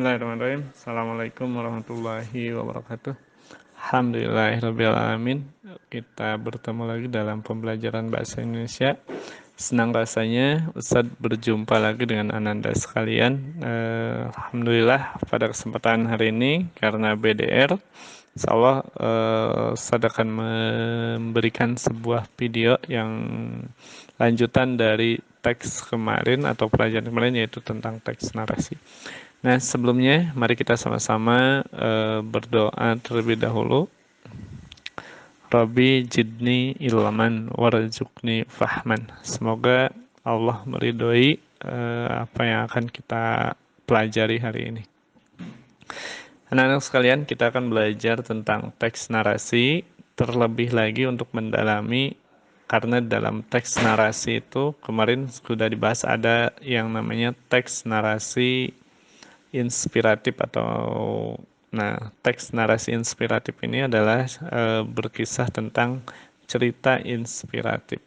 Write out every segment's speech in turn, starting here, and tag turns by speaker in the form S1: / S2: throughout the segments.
S1: Bismillahirrahmanirrahim. Assalamualaikum warahmatullahi wabarakatuh. Alhamdulillahirrahmanirrahim. Kita bertemu lagi dalam pembelajaran bahasa Indonesia. Senang rasanya Ustadz berjumpa lagi dengan Ananda sekalian. Alhamdulillah pada kesempatan hari ini karena BDR, insyaallah Ustadz akan memberikan sebuah video yang lanjutan dari teks kemarin atau pelajaran kemarin, yaitu tentang teks narasi. Nah, sebelumnya mari kita sama-sama berdoa terlebih dahulu. Rabbi jidni ilman warzuqni fahman. Semoga Allah meridhoi apa yang akan kita pelajari hari ini. Anak-anak sekalian, kita akan belajar tentang teks narasi, terlebih lagi untuk mendalami, karena dalam teks narasi itu kemarin sudah dibahas ada yang namanya teks narasi inspiratif teks narasi inspiratif ini adalah berkisah tentang cerita inspiratif.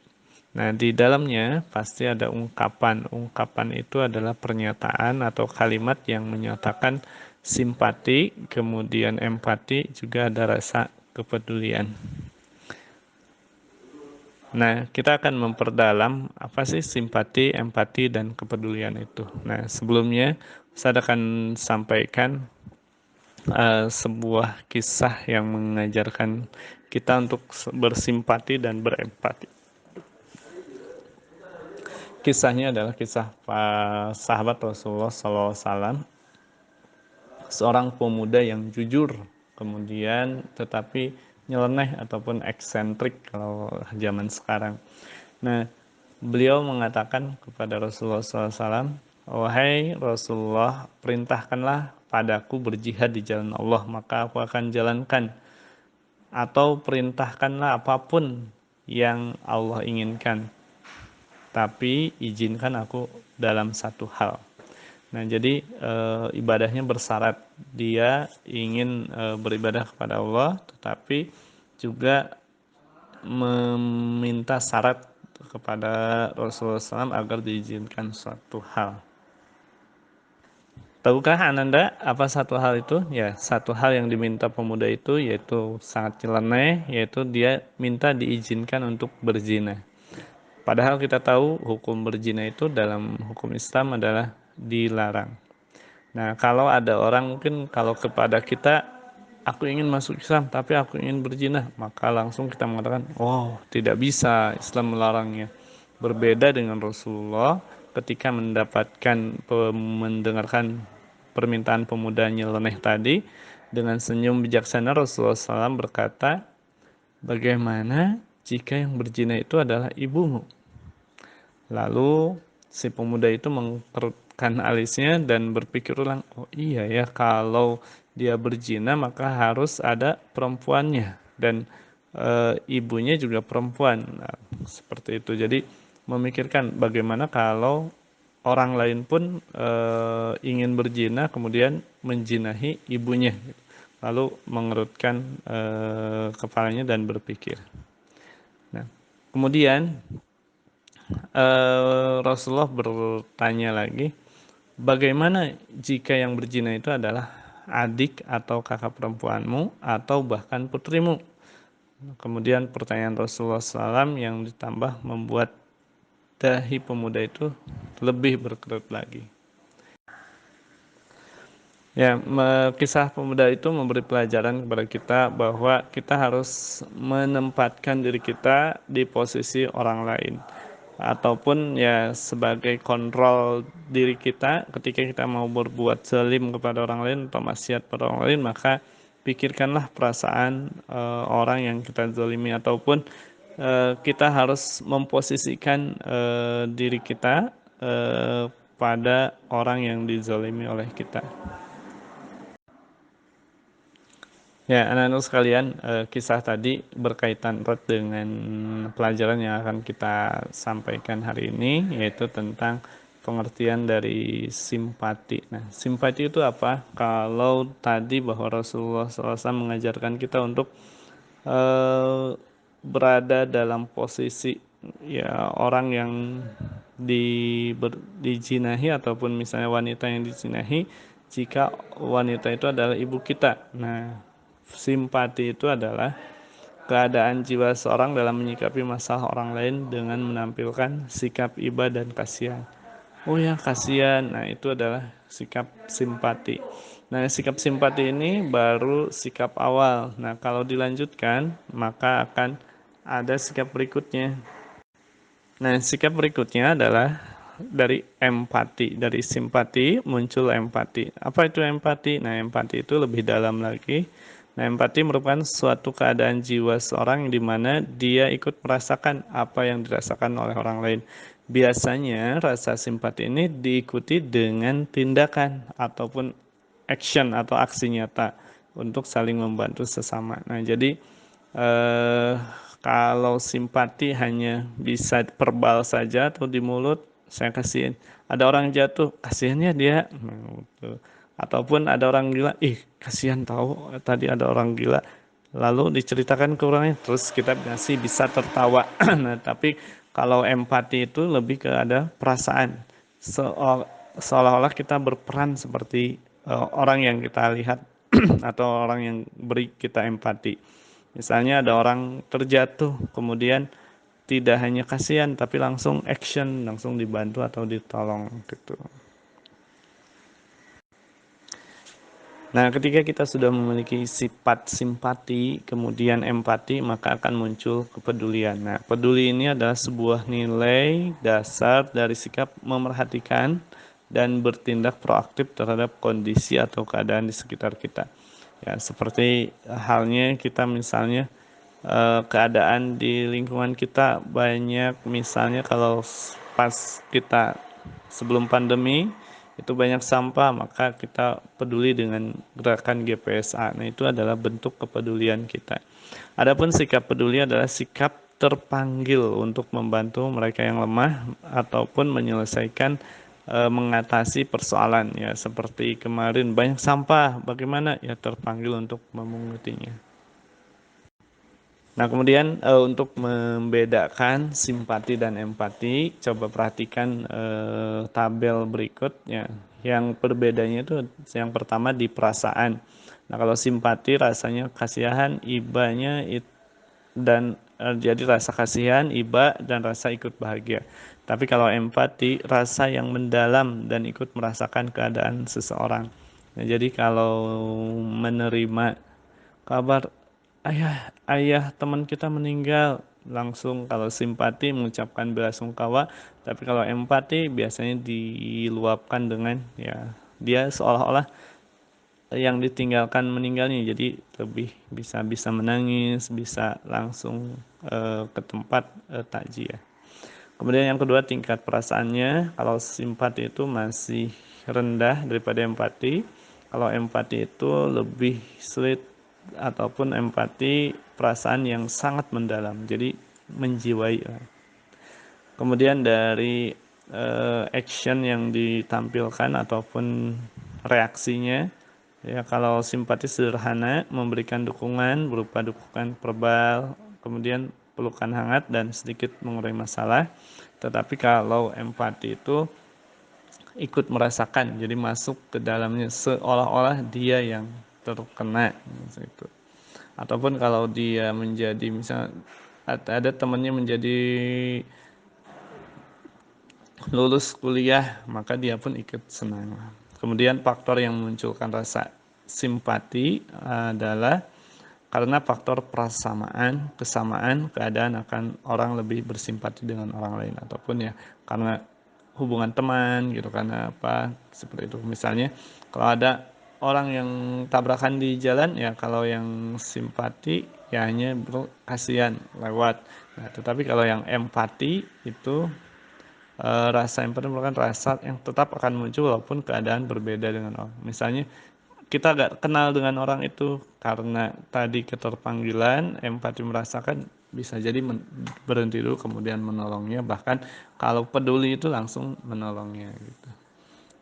S1: Nah, di dalamnya pasti ada ungkapan. Ungkapan itu adalah pernyataan atau kalimat yang menyatakan simpati, kemudian empati, juga ada rasa kepedulian. Nah, kita akan memperdalam apa sih simpati, empati, dan kepedulian itu. Nah, sebelumnya saya akan sampaikan sebuah kisah yang mengajarkan kita untuk bersimpati dan berempati. Kisahnya adalah kisah sahabat Rasulullah SAW, seorang pemuda yang jujur, kemudian tetapi nyeleneh ataupun eksentrik kalau zaman sekarang. Nah, beliau mengatakan kepada Rasulullah SAW, "Wahai Rasulullah, perintahkanlah padaku berjihad di jalan Allah, maka aku akan jalankan. Atau perintahkanlah apapun yang Allah inginkan, tapi izinkan aku dalam satu hal." Nah, jadi ibadahnya bersyarat. Dia ingin beribadah kepada Allah, tetapi juga meminta syarat kepada Rasulullah SAW agar diizinkan suatu hal. Tahukah Ananda apa satu hal itu? Ya, satu hal yang diminta pemuda itu yaitu sangat nyeleneh, yaitu dia minta diizinkan untuk berzina. Padahal kita tahu hukum berzina itu dalam hukum Islam adalah dilarang. Nah, kalau ada orang mungkin kalau kepada kita, aku ingin masuk Islam tapi aku ingin berzina, maka langsung kita mengatakan, oh tidak bisa, Islam melarangnya. Berbeda dengan Rasulullah ketika mendengarkan permintaan pemuda nyeleneh tadi, dengan senyum bijaksana Rasulullah SAW berkata, bagaimana jika yang berzina itu adalah ibumu? Lalu si pemuda itu mengkerutkan alisnya dan berpikir ulang, oh iya ya, kalau dia berzina maka harus ada perempuannya dan ibunya juga perempuan. Nah, seperti itu. Jadi memikirkan bagaimana kalau orang lain pun ingin berzina kemudian menjinahi ibunya, lalu mengerutkan kepalanya dan berpikir. Nah, kemudian Rasulullah bertanya lagi, bagaimana jika yang berzina itu adalah adik atau kakak perempuanmu atau bahkan putrimu? Kemudian pertanyaan Rasulullah SAW yang ditambah membuat dahi pemuda itu lebih berkerut lagi. Ya, kisah pemuda itu memberi pelajaran kepada kita bahwa kita harus menempatkan diri kita di posisi orang lain, ataupun ya sebagai kontrol diri kita ketika kita mau berbuat zalim kepada orang lain atau maksiat pada orang lain, maka pikirkanlah perasaan orang yang kita zalimi, ataupun kita harus memposisikan diri kita pada orang yang dizalimi oleh kita. Ya, anak-anak sekalian, kisah tadi berkaitan erat dengan pelajaran yang akan kita sampaikan hari ini, yaitu tentang pengertian dari simpati. Nah, simpati itu apa? Kalau tadi bahwa Rasulullah SAW mengajarkan kita untuk berada dalam posisi ya orang yang dijinahi ataupun misalnya wanita yang dijinahi, jika wanita itu adalah ibu kita. Nah, simpati itu adalah keadaan jiwa seorang dalam menyikapi masalah orang lain dengan menampilkan sikap iba dan kasihan. Oh ya, kasihan. Nah, itu adalah sikap simpati. Nah, sikap simpati ini baru sikap awal. Nah, kalau dilanjutkan, maka akan ada sikap berikutnya. Nah, sikap berikutnya adalah dari empati. Dari simpati muncul empati. Apa itu empati? Nah, empati itu lebih dalam lagi. Nah, empati merupakan suatu keadaan jiwa seorang di mana dia ikut merasakan apa yang dirasakan oleh orang lain. Biasanya rasa simpati ini diikuti dengan tindakan ataupun action atau aksi nyata untuk saling membantu sesama. Nah, jadi eh, kalau simpati hanya bisa verbal saja atau di mulut, saya kasihin. Ada orang jatuh, kasihannya dia. Nah, gitu. Ataupun ada orang gila, ih kasihan tahu tadi ada orang gila. Lalu diceritakan ke orangnya, terus kita masih bisa tertawa. Nah, tapi kalau empati itu lebih ke ada perasaan. Seolah-olah kita berperan seperti orang yang kita lihat atau orang yang beri kita empati. Misalnya ada orang terjatuh, kemudian tidak hanya kasihan, tapi langsung action, langsung dibantu atau ditolong gitu. Nah, ketika kita sudah memiliki sifat simpati, kemudian empati, maka akan muncul kepedulian. Nah, peduli ini adalah sebuah nilai dasar dari sikap memerhatikan dan bertindak proaktif terhadap kondisi atau keadaan di sekitar kita. Ya, seperti halnya kita misalnya keadaan di lingkungan kita banyak, misalnya kalau pas kita sebelum pandemi itu banyak sampah, maka kita peduli dengan gerakan GPSA. Nah, itu adalah bentuk kepedulian kita. Adapun sikap peduli adalah sikap terpanggil untuk membantu mereka yang lemah ataupun menyelesaikan mengatasi persoalan, ya seperti kemarin banyak sampah, bagaimana ya terpanggil untuk memungutinya. Nah, kemudian untuk membedakan simpati dan empati, coba perhatikan tabel berikutnya. Yang berbedanya itu yang pertama di perasaan. Nah, kalau simpati rasanya kasihan, ibanya dan jadi rasa kasihan, iba dan rasa ikut bahagia. Tapi kalau empati, rasa yang mendalam dan ikut merasakan keadaan seseorang. Nah, jadi kalau menerima kabar ayah teman kita meninggal, langsung kalau simpati mengucapkan belasungkawa, tapi kalau empati biasanya diluapkan dengan ya dia seolah-olah yang ditinggalkan meninggalnya, jadi lebih bisa bisa menangis, bisa langsung ke tempat takziah. Kemudian yang kedua, tingkat perasaannya. Kalau simpati itu masih rendah daripada empati. Kalau empati itu lebih sulit, ataupun empati perasaan yang sangat mendalam. Jadi menjiwai. Kemudian dari action yang ditampilkan ataupun reaksinya, ya kalau simpati sederhana, memberikan dukungan berupa dukungan verbal, kemudian pelukan hangat dan sedikit mengurangi masalah. Tetapi kalau empati itu ikut merasakan, jadi masuk ke dalamnya seolah-olah dia yang terkena gitu. Ataupun kalau dia menjadi misal ada temannya menjadi lulus kuliah, maka dia pun ikut senang. Kemudian faktor yang memunculkan rasa simpati adalah karena faktor persamaan, kesamaan keadaan akan orang lebih bersimpati dengan orang lain, ataupun ya karena hubungan teman gitu, karena apa seperti itu. Misalnya kalau ada orang yang tabrakan di jalan, ya kalau yang simpati ya hanya kasihan lewat. Nah, tetapi kalau yang empati itu rasa empati merupakan rasa yang tetap akan muncul walaupun keadaan berbeda dengan orang. Misalnya kita gak kenal dengan orang itu, karena tadi keterpanggilan, empati merasakan, bisa jadi berhenti dulu kemudian menolongnya, bahkan kalau peduli itu langsung menolongnya gitu.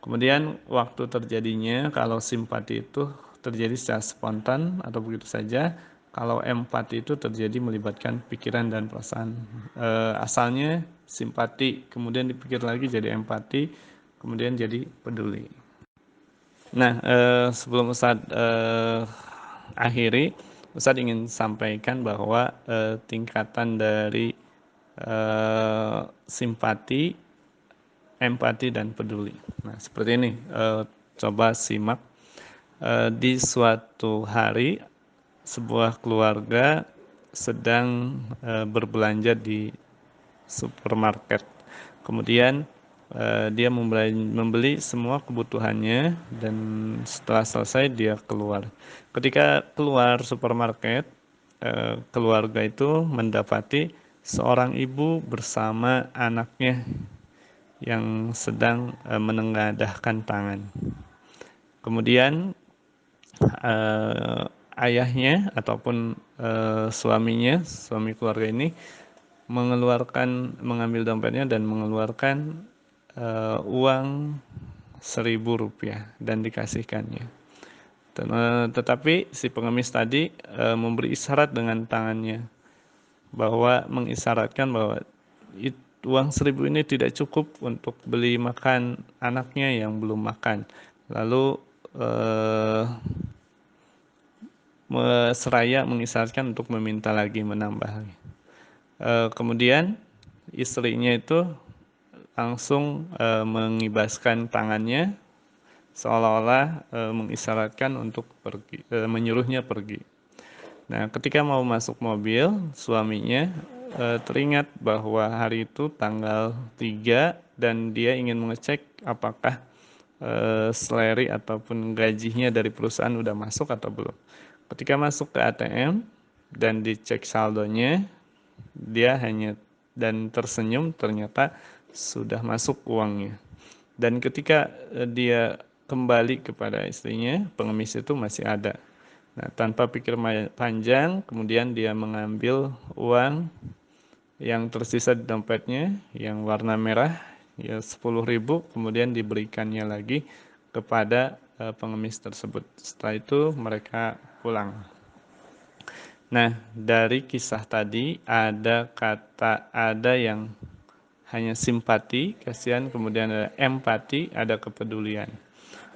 S1: Kemudian waktu terjadinya, kalau simpati itu terjadi secara spontan atau begitu saja. Kalau empati itu terjadi melibatkan pikiran dan perasaan. Asalnya simpati, kemudian dipikir lagi jadi empati, kemudian jadi peduli. Nah, sebelum Ustadz akhiri, Ustadz ingin sampaikan bahwa tingkatan dari simpati, empati, dan peduli. Nah, seperti ini, coba simak. Di suatu hari, sebuah keluarga sedang berbelanja di supermarket. Kemudian dia membeli semua kebutuhannya dan setelah selesai dia keluar. Ketika keluar supermarket, keluarga itu mendapati seorang ibu bersama anaknya yang sedang menengadahkan tangan. Kemudian ayahnya ataupun suami keluarga ini mengambil dompetnya dan mengeluarkan uang Rp1.000 dan dikasihkannya. Tetapi si pengemis tadi memberi isyarat dengan tangannya bahwa mengisyaratkan bahwa uang 1.000 ini tidak cukup untuk beli makan anaknya yang belum makan. Lalu seraya mengisyaratkan untuk meminta lagi, menambah lagi. Kemudian istrinya itu langsung mengibaskan tangannya seolah-olah mengisyaratkan untuk pergi, menyuruhnya pergi. Nah, ketika mau masuk mobil, suaminya teringat bahwa hari itu tanggal 3 dan dia ingin mengecek apakah salary ataupun gajinya dari perusahaan udah masuk atau belum. Ketika masuk ke ATM dan dicek saldonya, dia hanya dan tersenyum, ternyata sudah masuk uangnya. Dan ketika dia kembali kepada istrinya, pengemis itu masih ada. Nah, tanpa pikir panjang, kemudian dia mengambil uang yang tersisa di dompetnya yang warna merah, ya 10.000, kemudian diberikannya lagi kepada pengemis tersebut. Setelah itu mereka pulang. Nah, dari kisah tadi ada yang hanya simpati, kasihan, kemudian ada empati, ada kepedulian.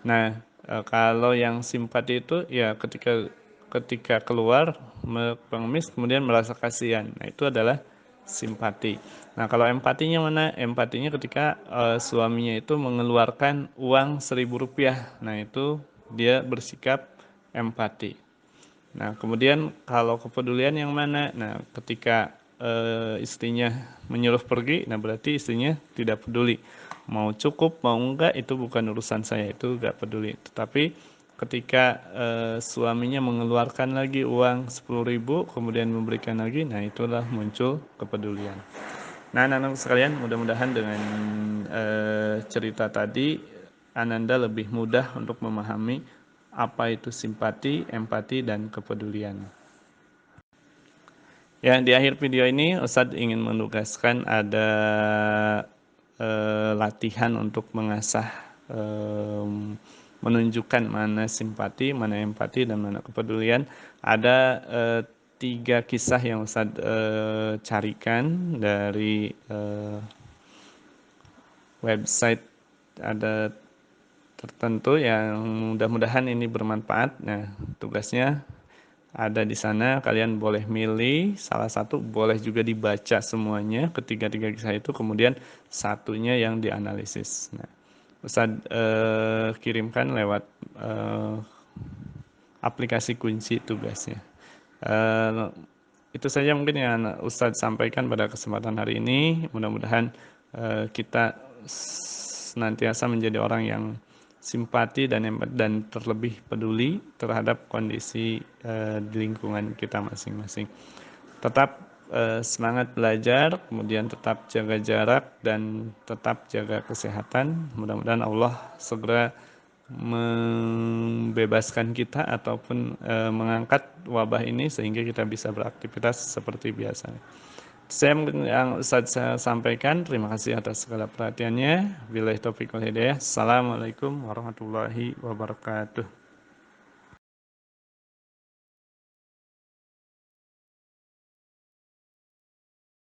S1: Nah, kalau yang simpati itu ya ketika keluar pengemis kemudian merasa kasihan. Nah, itu adalah simpati. Nah, kalau empatinya mana? Empatinya ketika suaminya itu mengeluarkan uang Rp1.000. Nah, itu dia bersikap empati. Nah, kemudian kalau kepedulian yang mana? Nah, ketika istrinya menyuruh pergi, nah berarti istrinya tidak peduli. Mau cukup, mau enggak, itu bukan urusan saya, itu enggak peduli. Tetapi ketika suaminya mengeluarkan lagi uang 10.000, kemudian memberikan lagi, nah itulah muncul kepedulian. Nah, anak-anak sekalian, mudah-mudahan dengan cerita tadi, Ananda lebih mudah untuk memahami apa itu simpati, empati, dan kepedulian. Ya, di akhir video ini Ustadz ingin menugaskan ada latihan untuk mengasah, menunjukkan mana simpati, mana empati, dan mana kepedulian. Ada 3 kisah yang Ustadz carikan dari website ada tertentu yang mudah-mudahan ini bermanfaat. Nah, tugasnya ada di sana, kalian boleh milih salah satu, boleh juga dibaca semuanya, ketiga-tiga kisah itu, kemudian satunya yang dianalisis. Nah, Ustadz kirimkan lewat aplikasi kunci tugasnya. Itu saja mungkin yang Ustadz sampaikan pada kesempatan hari ini. Mudah-mudahan kita senantiasa menjadi orang yang simpati dan terlebih peduli terhadap kondisi di lingkungan kita masing-masing. Tetap semangat belajar, kemudian tetap jaga jarak dan tetap jaga kesehatan. Mudah-mudahan Allah segera membebaskan kita ataupun mengangkat wabah ini sehingga kita bisa beraktivitas seperti biasa. Saya yang saya sampaikan, terima kasih atas segala perhatiannya. Billahi taufiq wal hidayah. Assalamualaikum warahmatullahi wabarakatuh.